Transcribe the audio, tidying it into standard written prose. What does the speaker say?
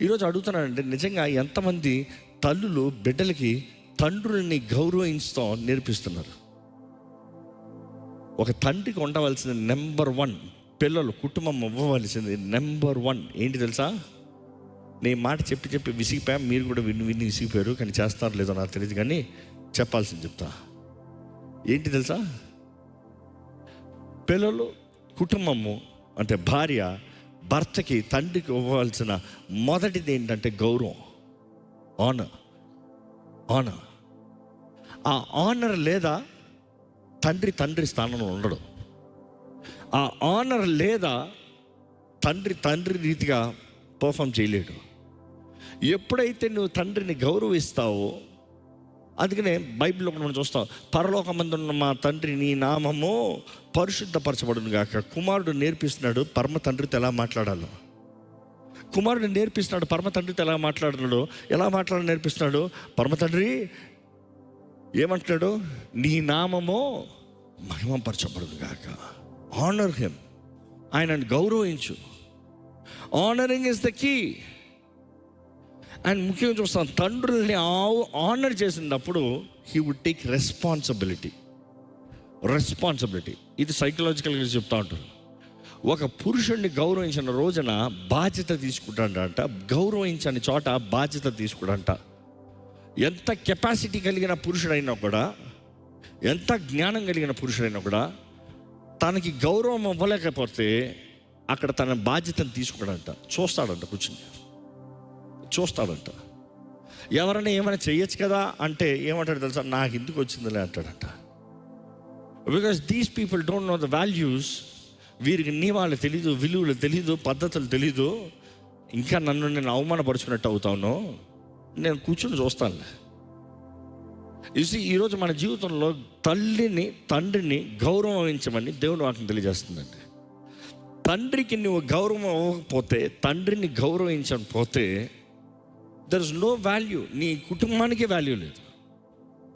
ఈరోజు అడుగుతున్నానంటే, నిజంగా ఎంతమంది తల్లులు బిడ్డలకి తండ్రుల్ని గౌరవించడం నేర్పిస్తున్నారు? ఒక తండ్రికి ఉండవలసిన నెంబర్ 1, పిల్లలు కుటుంబం అవ్వవలసింది నెంబర్ 1 ఏంటి తెలుసా? నేను మాట చెప్పి విసిగిపోయా, మీరు కూడా విని విసిగిపోయారు, కానీ చేస్తారో లేదో నాకు తెలియదు, కానీ చెప్పాల్సింది చెప్తా. ఏంటి తెలుసా? పిల్లలు, కుటుంబము అంటే భార్య భర్తకి, తండ్రికి ఇవ్వవలసిన మొదటిది ఏంటంటే గౌరవం, ఆనర్. ఆ ఆనర్ లేదా తండ్రి స్థానంలో ఉండడు. ఆ ఆనర్ లేదా తండ్రి రీతిగా పర్ఫామ్ చేయలేడు. ఎప్పుడైతే నువ్వు తండ్రిని గౌరవిస్తావో, అందుకనే బైబిల్లో మనం చూస్తాం, పరలోకమందున్న మా తండ్రి నీ నామము పరిశుద్ధపరచబడును గాక. కుమారుడు నేర్పిస్తున్నాడు పరమ తండ్రితో ఎలా మాట్లాడాలో. కుమారుడు నేర్పిస్తున్నాడు పరమ తండ్రితో ఎలా మాట్లాడాలో నేర్పిస్తున్నాడు. పరమ తండ్రి ఏమంటున్నాడు? నీ నామము మహిమపరచబడును గాక. ఆనర్ హిమ్, ఆయనను గౌరవించు. Honouring is the key. And ముఖ్యంగా చూస్తాం, తండ్రుల్ని ఆనర్ చేసినప్పుడు హీ వుడ్ టేక్ రెస్పాన్సిబిలిటీ. ఇది సైకలాజికల్గా చెప్తా ఉంటారు. ఒక పురుషుడిని గౌరవించిన రోజున బాధ్యత తీసుకుంటాడంట, గౌరవించని చోట బాధ్యత తీసుకుంటాడంట. ఎంత కెపాసిటీ కలిగిన పురుషుడైనా కూడా, ఎంత జ్ఞానం కలిగిన పురుషుడైనా కూడా, తనకి గౌరవం ఇవ్వలేకపోతే అక్కడ తన బాధ్యతను తీసుకుంటాడంట. చూస్తాడంట. ఎవరైనా ఏమైనా చేయొచ్చు కదా అంటే ఏమంటాడు తెలుసా? నాకు ఎందుకు వచ్చిందిలే అంటాడంట. Because these people don't know the values. వీరికి నియమాలు తెలీదు, విలువలు తెలీదు, పద్ధతులు తెలీదు. ఇంకా నన్ను నేను అవమానపరుచుకున్నట్టు అవుతాను, నేను కూర్చొని చూస్తానులే. చూసి ఈరోజు మన జీవితంలో తండ్రిని గౌరవించమని దేవుడు వాటిని తెలియజేస్తుందండి. తండ్రికి నువ్వు గౌరవం ఇవ్వకపోతే, తండ్రిని గౌరవించకపోతే, దర్ ఇస్ నో వాల్యూ. నీ కుటుంబానికి వాల్యూ లేదు.